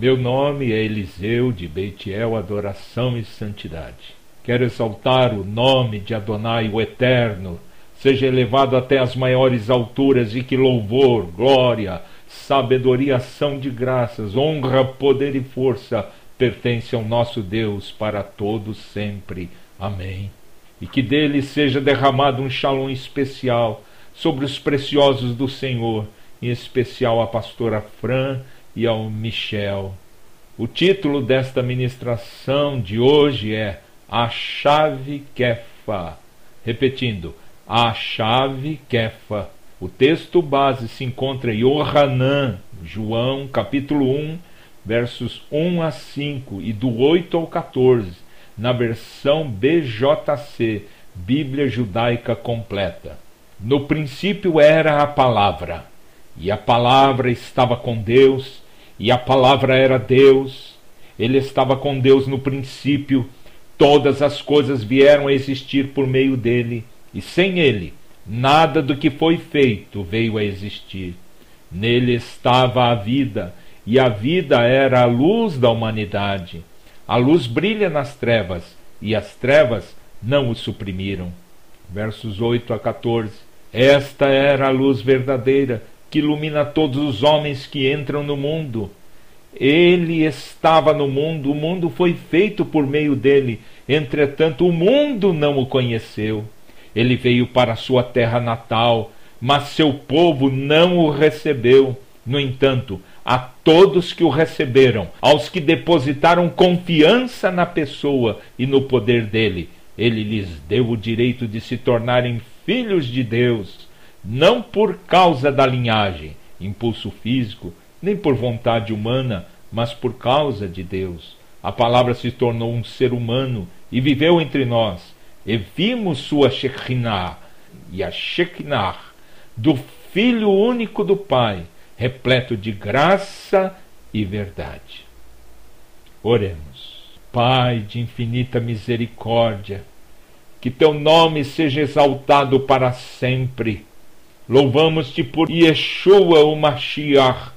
Meu nome é Eliseu de Beitiel, adoração e santidade. Quero exaltar o nome de Adonai, o Eterno, seja elevado até as maiores alturas, e que louvor, glória, sabedoria, ação de graças, honra, poder e força pertence ao nosso Deus para todos sempre. Amém. E que dele seja derramado um shalom especial sobre os preciosos do Senhor, em especial a pastora Fran e ao Michel. O título desta ministração de hoje é A Chave Kefa. Repetindo, A Chave Kefa. O texto base se encontra em Yohanan, João, capítulo 1, versos 1 a 5 e do 8 ao 14, na versão BJC, Bíblia Judaica Completa. No princípio era a palavra, e a palavra estava com Deus, e a palavra era Deus. Ele estava com Deus no princípio. Todas as coisas vieram a existir por meio dele, e sem ele, nada do que foi feito veio a existir. Nele estava a vida, e a vida era a luz da humanidade. A luz brilha nas trevas, e as trevas não o suprimiram. Versos 8 a 14. Esta era a luz verdadeira, que ilumina todos os homens que entram no mundo. Ele estava no mundo, o mundo foi feito por meio dele, entretanto o mundo não o conheceu. Ele veio para a sua terra natal, mas seu povo não o recebeu. No entanto, a todos que o receberam, aos que depositaram confiança na pessoa e no poder dele, ele lhes deu o direito de se tornarem filhos de Deus, não por causa da linhagem, impulso físico, nem por vontade humana, mas por causa de Deus. A palavra se tornou um ser humano e viveu entre nós, e vimos sua Shekinah, e a Shekinah do Filho único do Pai, repleto de graça e verdade. Oremos. Pai de infinita misericórdia, que teu nome seja exaltado para sempre. Louvamos-te por Yeshua, o Mashiach,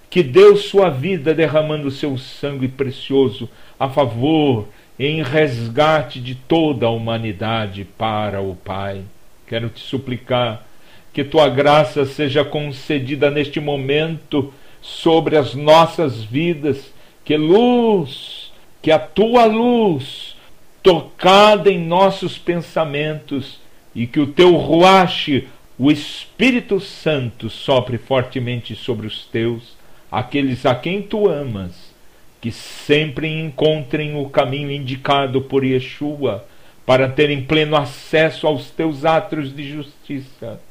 que deu sua vida derramando seu sangue precioso a favor e em resgate de toda a humanidade para o Pai. Quero te suplicar que tua graça seja concedida neste momento sobre as nossas vidas, que a tua luz tocada em nossos pensamentos, e que o teu Ruach, o Espírito Santo, sopre fortemente sobre os teus, aqueles a quem tu amas, que sempre encontrem o caminho indicado por Yeshua, para terem pleno acesso aos teus átrios de justiça,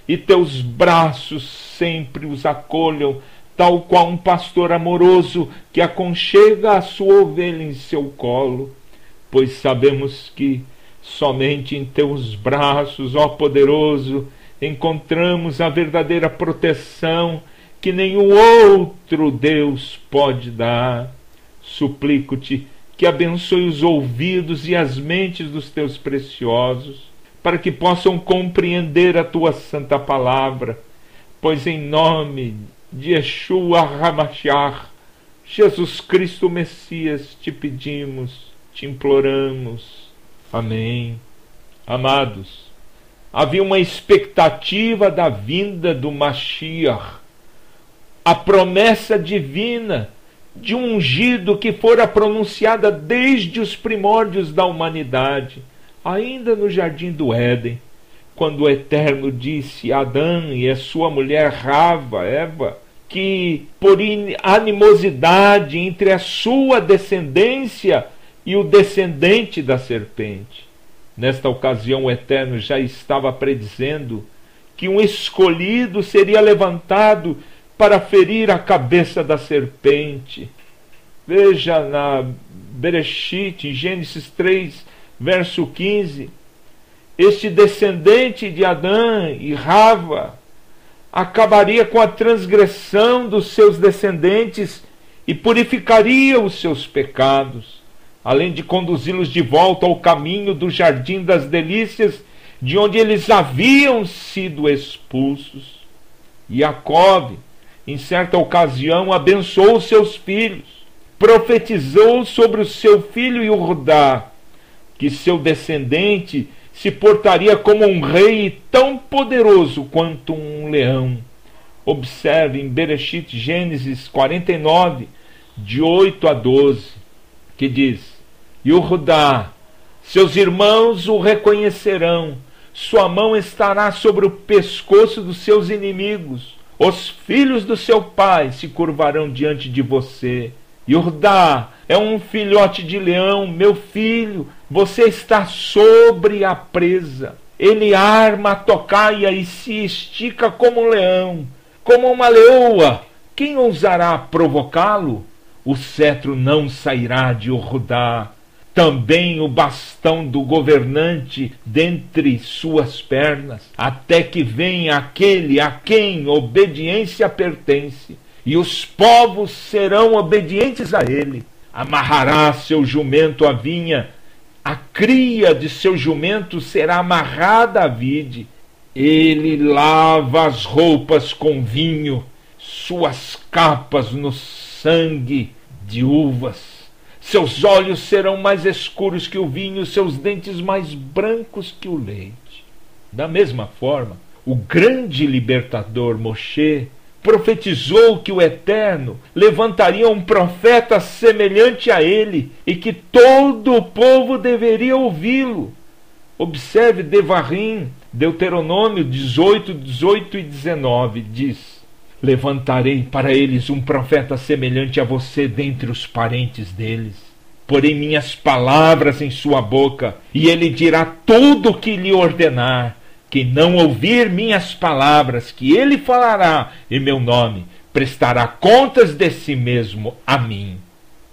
e teus braços sempre os acolham, tal qual um pastor amoroso que aconchega a sua ovelha em seu colo, pois sabemos que somente em teus braços, ó poderoso, encontramos a verdadeira proteção que nenhum outro Deus pode dar. Suplico-te que abençoe os ouvidos e as mentes dos teus preciosos, para que possam compreender a tua santa palavra, pois em nome de Yeshua HaMashiach, Jesus Cristo Messias, te pedimos, te imploramos. Amém. Amados, havia uma expectativa da vinda do Mashiach, a promessa divina de um ungido que fora pronunciada desde os primórdios da humanidade, ainda no jardim do Éden, quando o Eterno disse a Adão e a sua mulher Eva, que por animosidade entre a sua descendência e o descendente da serpente. Nesta ocasião o Eterno já estava predizendo que um escolhido seria levantado para ferir a cabeça da serpente. Veja na Bereshit, Gênesis 3, verso 15, este descendente de Adão e Rava acabaria com a transgressão dos seus descendentes e purificaria os seus pecados, além de conduzi-los de volta ao caminho do jardim das delícias, de onde eles haviam sido expulsos. Jacob, em certa ocasião, abençoou seus filhos, profetizou sobre o seu filho Yordá, que seu descendente se portaria como um rei tão poderoso quanto um leão. Observe em Bereshit, Gênesis 49, de 8 a 12, que diz: Yordá, seus irmãos o reconhecerão, sua mão estará sobre o pescoço dos seus inimigos, os filhos do seu pai se curvarão diante de você. Yordá é um filhote de leão, meu filho, você está sobre a presa. Ele arma a tocaia e se estica como um leão, como uma leoa. Quem ousará provocá-lo? O cetro não sairá de Yordá, também o bastão do governante dentre suas pernas, até que venha aquele a quem obediência pertence, e os povos serão obedientes a ele. Amarrará seu jumento à vinha, a cria de seu jumento será amarrada à vide. Ele lava as roupas com vinho, suas capas no sangue de uvas. Seus olhos serão mais escuros que o vinho, seus dentes mais brancos que o leite. Da mesma forma, o grande libertador Moshe profetizou que o Eterno levantaria um profeta semelhante a ele e que todo o povo deveria ouvi-lo. Observe Devarim, Deuteronômio 18, 18 e 19, diz: levantarei para eles um profeta semelhante a você dentre os parentes deles. Porei minhas palavras em sua boca, e ele dirá tudo o que lhe ordenar. Quem não ouvir minhas palavras, que ele falará em meu nome, prestará contas de si mesmo a mim.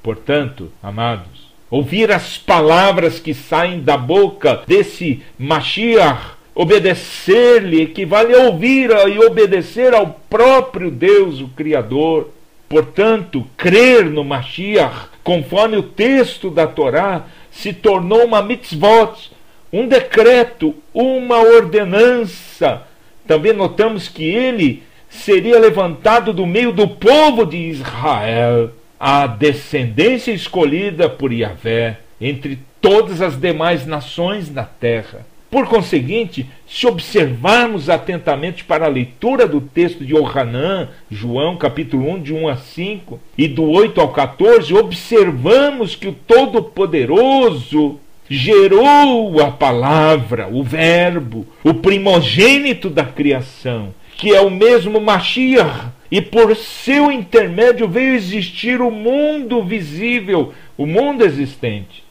Portanto, amados, ouvir as palavras que saem da boca desse Mashiach, obedecer-lhe, equivale a ouvir e obedecer ao próprio Deus, o Criador. Portanto, crer no Mashiach, conforme o texto da Torá, se tornou uma mitzvot, um decreto, uma ordenança. Também notamos que ele seria levantado do meio do povo de Israel, a descendência escolhida por Yahvé, entre todas as demais nações da terra. Por conseguinte, se observarmos atentamente para a leitura do texto de Yohanan, João capítulo 1, de 1 a 5, e do 8 ao 14, observamos que o Todo-Poderoso gerou a palavra, o verbo, o primogênito da criação, que é o mesmo Mashiach, e por seu intermédio veio existir o mundo visível, o mundo existente.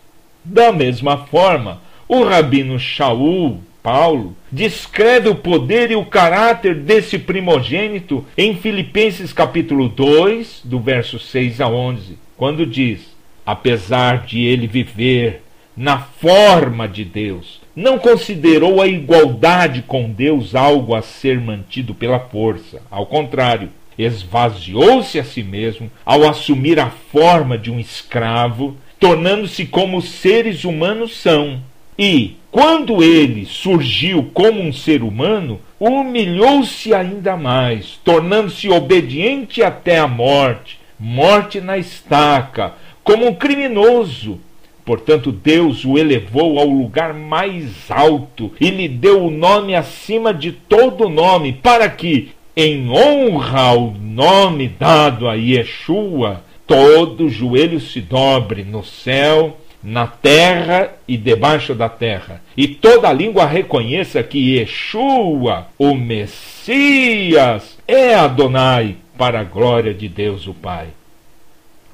Da mesma forma, o rabino Shaul, Paulo, descreve o poder e o caráter desse primogênito em Filipenses capítulo 2, do verso 6 a 11, quando diz: apesar de ele viver na forma de Deus, não considerou a igualdade com Deus algo a ser mantido pela força. Ao contrário, esvaziou-se a si mesmo ao assumir a forma de um escravo, tornando-se como os seres humanos são. E, quando ele surgiu como um ser humano, humilhou-se ainda mais, tornando-se obediente até a morte, morte na estaca, como um criminoso. Portanto, Deus o elevou ao lugar mais alto e lhe deu o nome acima de todo nome, para que, em honra ao nome dado a Yeshua, todo joelho se dobre no céu, na terra e debaixo da terra, e toda língua reconheça que Yeshua, o Messias, é Adonai, para a glória de Deus o Pai.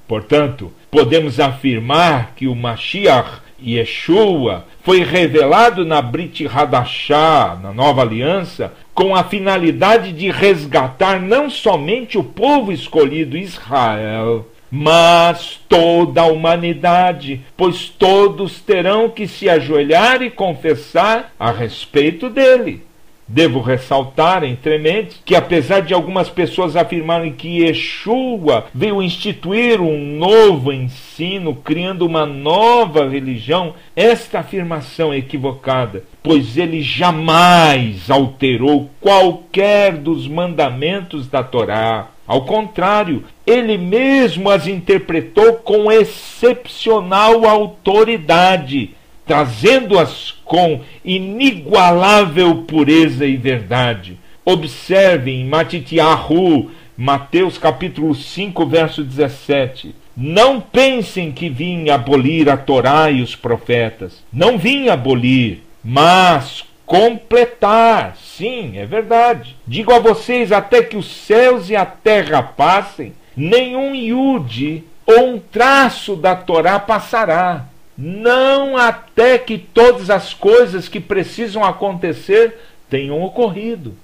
Portanto, podemos afirmar que o Mashiach, Yeshua, foi revelado na Brit Hadashah, na Nova Aliança, com a finalidade de resgatar não somente o povo escolhido Israel, mas toda a humanidade, pois todos terão que se ajoelhar e confessar a respeito dele. Devo ressaltar, entremente, que apesar de algumas pessoas afirmarem que Yeshua veio instituir um novo ensino, criando uma nova religião, esta afirmação é equivocada, pois ele jamais alterou qualquer dos mandamentos da Torá. Ao contrário, ele mesmo as interpretou com excepcional autoridade, trazendo-as com inigualável pureza e verdade. Observem Matityahu, Mateus capítulo 5, verso 17. Não pensem que vim abolir a Torá e os profetas. Não vim abolir, mas completar. Sim, é verdade. Digo a vocês, até que os céus e a terra passem, nenhum iude ou um traço da Torá passará. Não até que todas as coisas que precisam acontecer tenham ocorrido.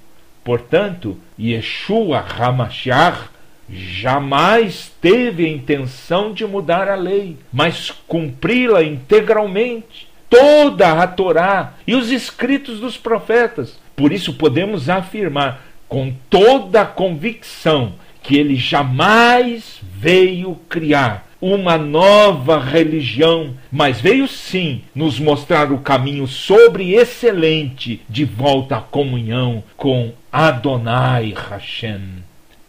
Portanto, Yeshua HaMashiach jamais teve a intenção de mudar a lei, mas cumpri-la integralmente, toda a Torá e os escritos dos profetas. Por isso podemos afirmar com toda a convicção que ele jamais veio criar uma nova religião, mas veio sim nos mostrar o caminho sobre excelente de volta à comunhão com Adonai Hashem.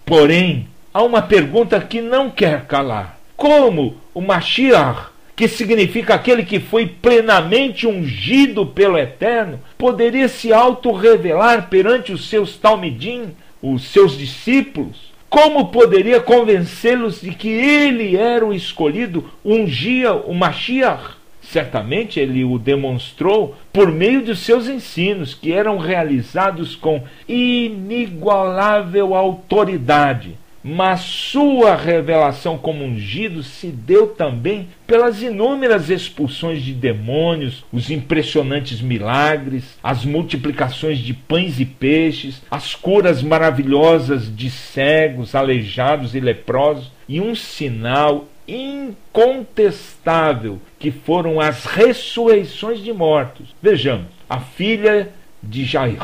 Porém, há uma pergunta que não quer calar. Como o Mashiach, que significa aquele que foi plenamente ungido pelo Eterno, poderia se auto-revelar perante os seus talmidim, os seus discípulos? Como poderia convencê-los de que ele era o escolhido, ungia o Mashiach? Certamente ele o demonstrou por meio de seus ensinos, que eram realizados com inigualável autoridade. Mas sua revelação como ungido se deu também pelas inúmeras expulsões de demônios, os impressionantes milagres, as multiplicações de pães e peixes, as curas maravilhosas de cegos, aleijados e leprosos, e um sinal incontestável que foram as ressurreições de mortos. Vejamos, a filha de Jair,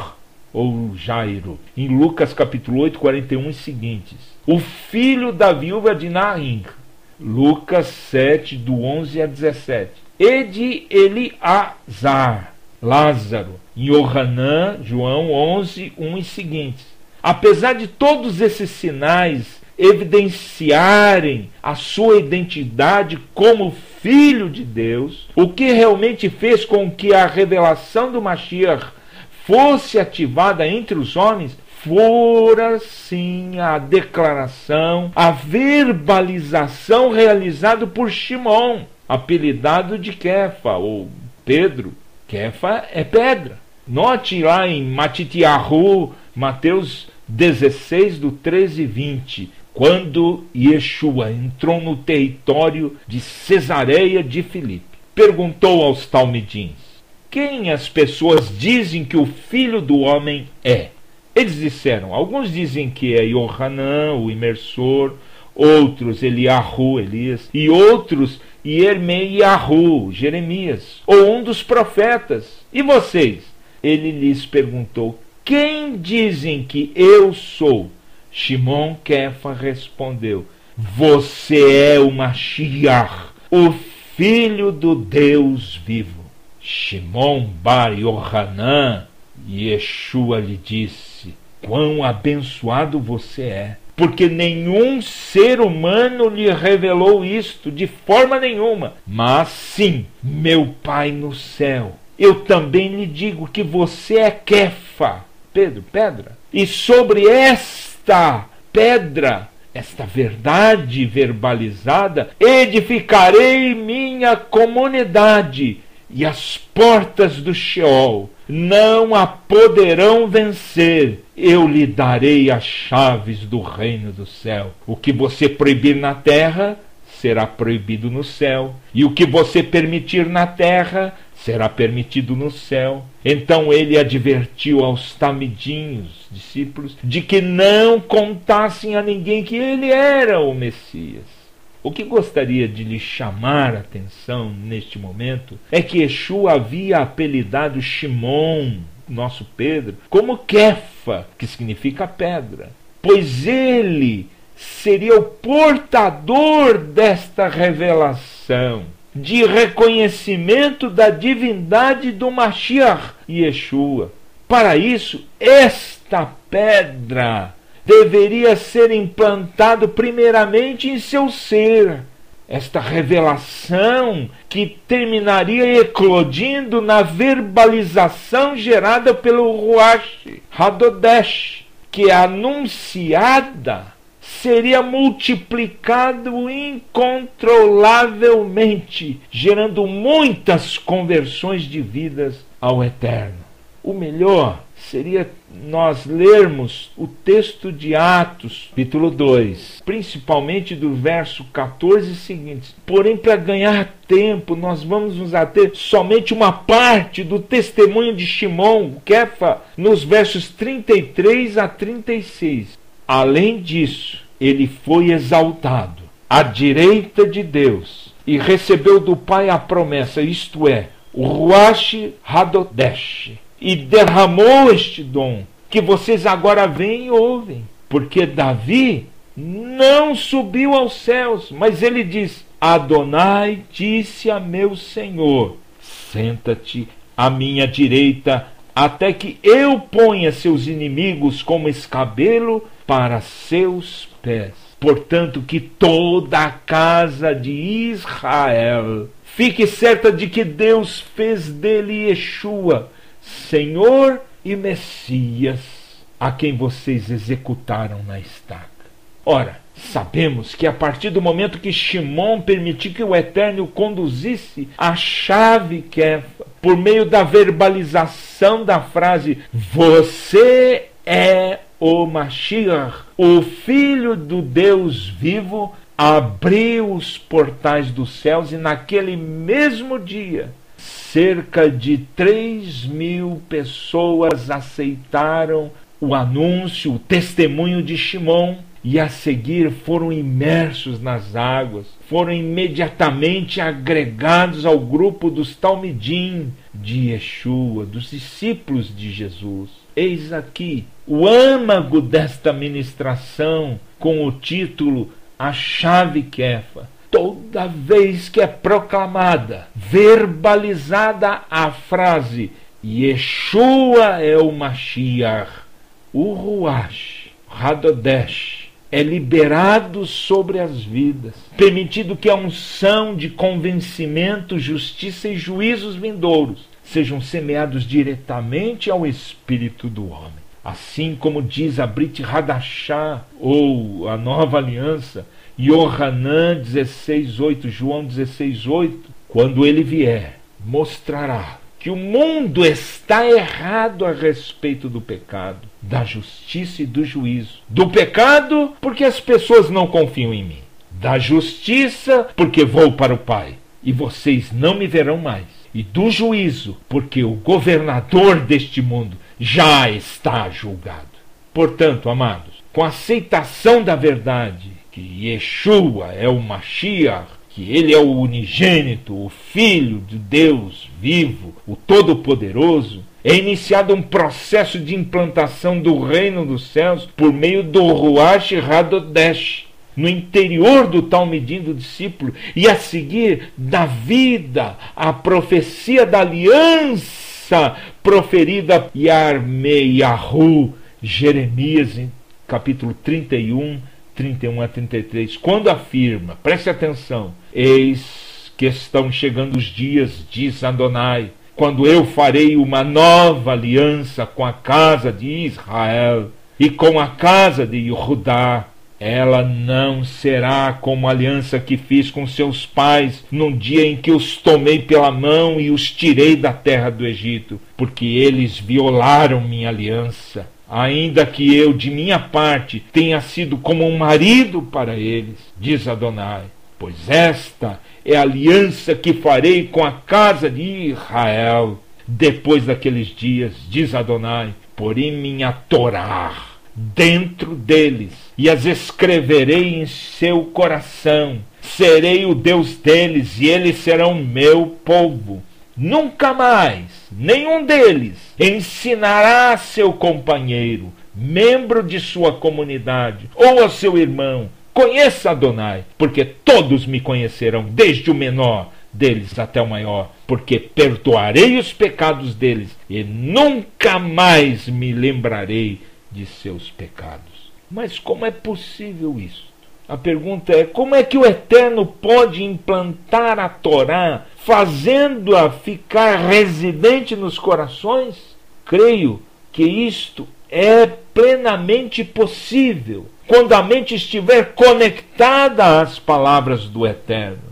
ou Jairo, em Lucas capítulo 8, 41 e seguintes. O filho da viúva de Naim, Lucas 7, do 11 a 17. E de Eliazar, Lázaro, em Yohanã, João 11, 1 e seguintes. Apesar de todos esses sinais evidenciarem a sua identidade como filho de Deus, o que realmente fez com que a revelação do Mashiach fosse ativada entre os homens fora sim a declaração, a verbalização realizada por Shimon, apelidado de Kefa, ou Pedro. Kefa é pedra. Note lá em Matityahu, Mateus 16, do 13 e 20, quando Yeshua entrou no território de Cesareia de Filipe, perguntou aos talmidins: quem as pessoas dizem que o Filho do Homem é? Eles disseram, alguns dizem que é Yohanã, o imersor, outros Eliahu, Elias, e outros Yermeiahu, Jeremias, ou um dos profetas. E vocês? Ele lhes perguntou, quem dizem que eu sou? Shimon Kefa respondeu, você é o Mashiach, o Filho do Deus vivo. Shimon bar Yohanã, Yeshua lhe disse, quão abençoado você é, porque nenhum ser humano lhe revelou isto de forma nenhuma, mas sim, meu Pai no céu. Eu também lhe digo que você é Kefa, Pedro, pedra, e sobre esta pedra, esta verdade verbalizada, edificarei minha comunidade, e as portas do Sheol não a poderão vencer. Eu lhe darei as chaves do reino do céu. O que você proibir na terra será proibido no céu, e o que você permitir na terra será permitido no céu. Então ele advertiu aos talmidinhos, discípulos, de que não contassem a ninguém que ele era o Messias. O que gostaria de lhe chamar a atenção neste momento é que Yeshua havia apelidado Shimon, nosso Pedro, como Kefa, que significa pedra, pois ele seria o portador desta revelação, de reconhecimento da divindade do Mashiach Yeshua. Para isso, esta pedra deveria ser implantado primeiramente em seu ser. Esta revelação que terminaria eclodindo na verbalização gerada pelo Ruach Hadodesh, que anunciada seria multiplicado incontrolavelmente, gerando muitas conversões de vidas ao Eterno. O melhor seria nós lermos o texto de Atos, capítulo 2, principalmente do verso 14 seguintes. Porém, para ganhar tempo, nós vamos nos ater somente uma parte do testemunho de Shimon, Kefa, nos versos 33 a 36. Além disso, ele foi exaltado à direita de Deus e recebeu do Pai a promessa, isto é, o Ruach Hadodesh, e derramou este dom, que vocês agora veem e ouvem. Porque Davi não subiu aos céus, mas ele diz: Adonai disse a meu Senhor, senta-te à minha direita, até que eu ponha seus inimigos como escabelo para seus pés. Portanto, que toda a casa de Israel fique certa de que Deus fez dele Yeshua, Senhor e Messias, a quem vocês executaram na estaca. Ora, sabemos que a partir do momento que Shimon permitiu que o Eterno o conduzisse a chave Kefa, por meio da verbalização da frase, você é o Mashiach, o Filho do Deus vivo, abriu os portais dos céus, e naquele mesmo dia cerca de 3.000 pessoas aceitaram o anúncio, o testemunho de Shimon, e a seguir foram imersos nas águas, foram imediatamente agregados ao grupo dos Talmidim de Yeshua, dos discípulos de Jesus. Eis aqui o âmago desta ministração com o título A Chave Kefa. Toda vez que é proclamada, verbalizada a frase Yeshua é o Mashiach, o Ruach Hadodesh é liberado sobre as vidas, permitido que a unção de convencimento, justiça e juízos vindouros sejam semeados diretamente ao espírito do homem. Assim como diz a Brit Hadashah, ou a Nova Aliança, Yohanan 16:8, João 16:8, quando ele vier, mostrará que o mundo está errado a respeito do pecado, da justiça e do juízo. Do pecado, porque as pessoas não confiam em mim. Da justiça, porque vou para o Pai, e vocês não me verão mais. E do juízo, porque o governador deste mundo já está julgado. Portanto, amados, com a aceitação da verdade, que Yeshua é o Mashiach, que ele é o unigênito, o Filho de Deus vivo, o Todo-Poderoso, é iniciado um processo de implantação do reino dos céus por meio do Ruach Hadodesh, no interior do Talmidim do discípulo, e a seguir da vida, a profecia da aliança proferida Yarmeyahu, Jeremias, em capítulo 31 a 33, quando afirma, preste atenção, eis que estão chegando os dias, diz Adonai, quando eu farei uma nova aliança com a casa de Israel e com a casa de Judá. Ela não será como a aliança que fiz com seus pais no dia em que os tomei pela mão e os tirei da terra do Egito, porque eles violaram minha aliança. Ainda que eu, de minha parte, tenha sido como um marido para eles, diz Adonai, pois esta é a aliança que farei com a casa de Israel. Depois daqueles dias, diz Adonai, porém minha Torá dentro deles, e as escreverei em seu coração. Serei o Deus deles, e eles serão meu povo. Nunca mais nenhum deles ensinará a seu companheiro, membro de sua comunidade, ou a seu irmão, conheça Adonai, porque todos me conhecerão, desde o menor deles até o maior, porque perdoarei os pecados deles e nunca mais me lembrarei de seus pecados. Mas como é possível isso? A pergunta é: como é que o Eterno pode implantar a Torá, fazendo-a ficar residente nos corações? Creio que isto é plenamente possível quando a mente estiver conectada às palavras do Eterno.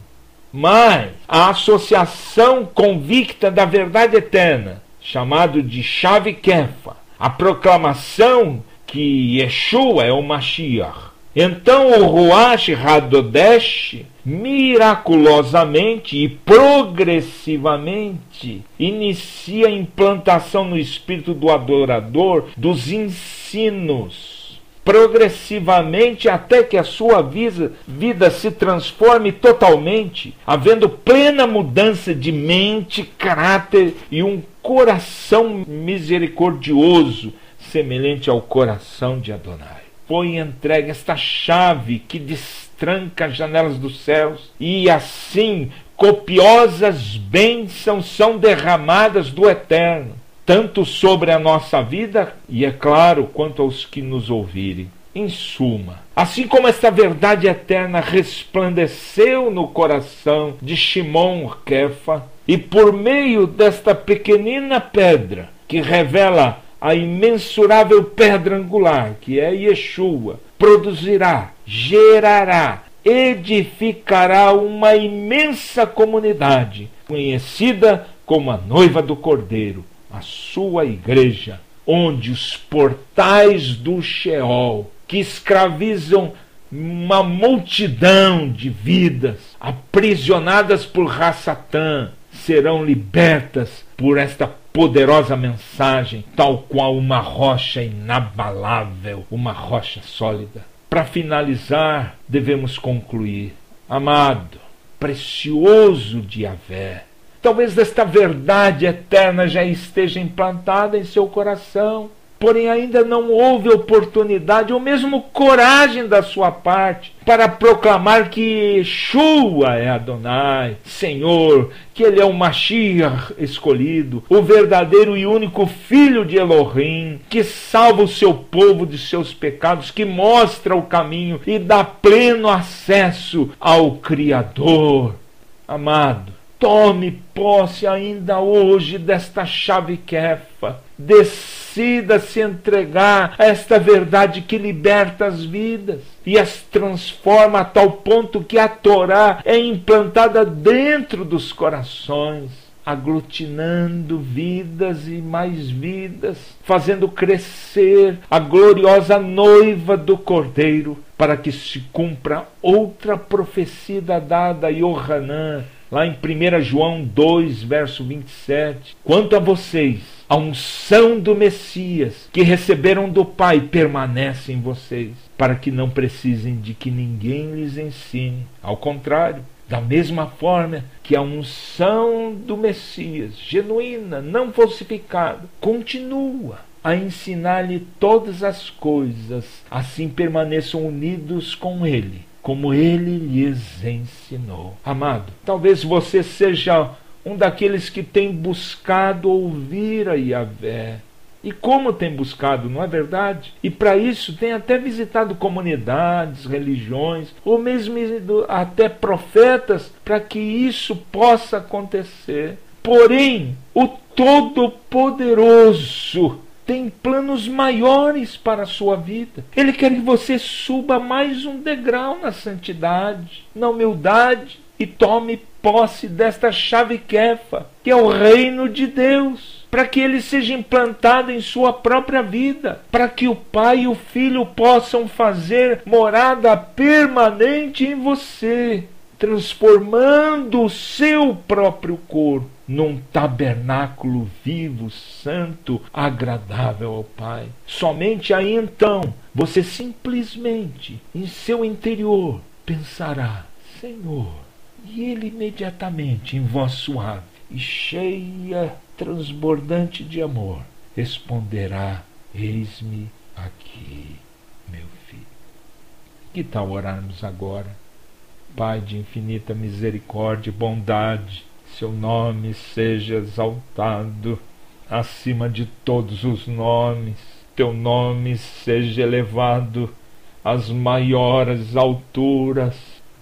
Mas a associação convicta da verdade eterna, chamado de chave Kefa, a proclamação que Yeshua é o Mashiach. Então o Ruach Hadodesh miraculosamente e progressivamente inicia a implantação no espírito do adorador dos ensinos, progressivamente até que a sua vida se transforme totalmente, havendo plena mudança de mente, caráter e um coração misericordioso, semelhante ao coração de Adonai. Foi entregue esta chave que destranca as janelas dos céus, e assim copiosas bênçãos são derramadas do Eterno, tanto sobre a nossa vida e, é claro, quanto aos que nos ouvirem. Em suma, assim como esta verdade eterna resplandeceu no coração de Shimon Kefa, e por meio desta pequenina pedra que revela a imensurável pedra angular, que é Yeshua, produzirá, gerará, edificará uma imensa comunidade, conhecida como a noiva do Cordeiro, a sua igreja, onde os portais do Sheol, que escravizam uma multidão de vidas aprisionadas por Hassatã, serão libertas por esta poderosa mensagem, tal qual uma rocha inabalável, uma rocha sólida. Para finalizar, devemos concluir: amado, precioso de Yahvé, talvez esta verdade eterna já esteja implantada em seu coração, porém ainda não houve oportunidade ou mesmo coragem da sua parte para proclamar que Yeshua é Adonai, Senhor, que Ele é o Mashiach escolhido, o verdadeiro e único Filho de Elohim, que salva o seu povo de seus pecados, que mostra o caminho e dá pleno acesso ao Criador. Amado, tome posse ainda hoje desta chave Kefa. Decida se entregar a esta verdade que liberta as vidas e as transforma a tal ponto que a Torá é implantada dentro dos corações, aglutinando vidas e mais vidas, fazendo crescer a gloriosa noiva do Cordeiro, para que se cumpra outra profecia dada a Yohanan, lá em 1 João 2, verso 27. Quanto a vocês, a unção do Messias que receberam do Pai permanece em vocês, para que não precisem de que ninguém lhes ensine. Ao contrário, da mesma forma que a unção do Messias, genuína, não falsificada, continua a ensinar-lhe todas as coisas, assim permaneçam unidos com Ele, como Ele lhes ensinou. Amado, talvez você seja um daqueles que tem buscado ouvir a Yahvé. E como tem buscado, não é verdade? E para isso tem até visitado comunidades, religiões, ou mesmo até profetas, para que isso possa acontecer. Porém, o Todo-Poderoso tem planos maiores para a sua vida. Ele quer que você suba mais um degrau na santidade, na humildade, e tome posse desta chave Kefa, que é o reino de Deus, para que ele seja implantado em sua própria vida, para que o Pai e o Filho possam fazer morada permanente em você, transformando o seu próprio corpo num tabernáculo vivo, santo, agradável ao Pai. Somente aí então você simplesmente em seu interior pensará: Senhor, e Ele imediatamente, em voz suave e cheia, transbordante de amor, responderá: eis-me aqui, meu filho. Que tal orarmos agora? Pai de infinita misericórdia e bondade, seu nome seja exaltado acima de todos os nomes, teu nome seja elevado às maiores alturas.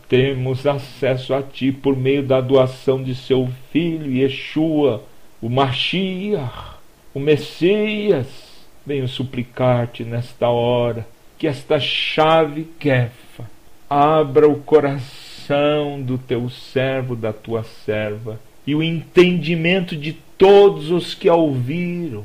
Temos acesso a Ti por meio da doação de Seu Filho, Yeshua, o Mashiach, o Messias. Venho suplicar-te nesta hora que esta chave Kefa abra o coração do Teu servo, da Tua serva, e o entendimento de todos os que a ouviram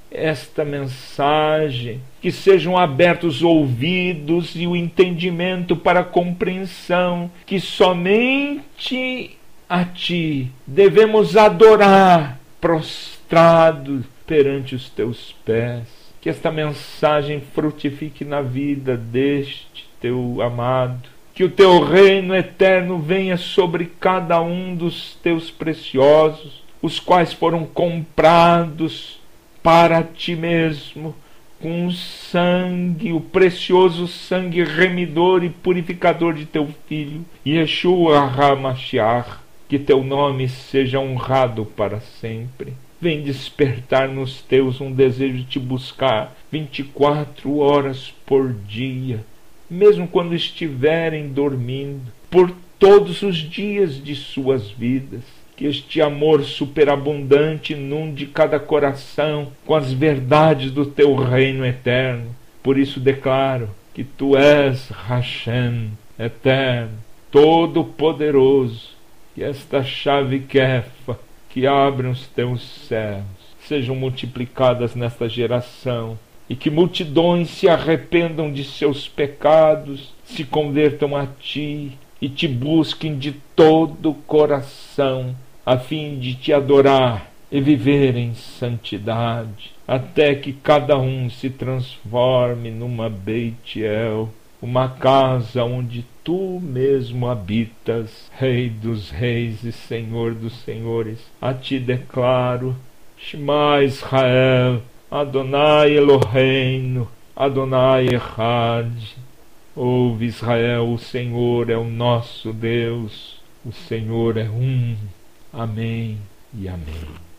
esta mensagem, que sejam abertos os ouvidos e o entendimento para a compreensão que somente a Ti devemos adorar, prostrados perante os Teus pés. Que esta mensagem frutifique na vida deste Teu amado, que o Teu reino eterno venha sobre cada um dos Teus preciosos, os quais foram comprados para Ti mesmo, com o sangue, o precioso sangue remidor e purificador de Teu Filho, Yeshua HaMashiach. Que Teu nome seja honrado para sempre. Vem despertar nos Teus um desejo de Te buscar 24 horas por dia, mesmo quando estiverem dormindo, por todos os dias de suas vidas. Que este amor superabundante inunde cada coração com as verdades do Teu reino eterno. Por isso declaro que Tu és Hashem, eterno, todo-poderoso. Que esta chave Kefa, que abre os Teus céus, sejam multiplicadas nesta geração, e que multidões se arrependam de seus pecados, se convertam a Ti e Te busquem de todo o coração, a fim de Te adorar e viver em santidade, até que cada um se transforme numa Beit El, uma casa onde Tu mesmo habitas, Rei dos reis e Senhor dos senhores. A Ti declaro: Shema Israel, Adonai Eloheinu, Adonai Echad. Ouve, Israel, o Senhor é o nosso Deus, o Senhor é um. Amém e amém.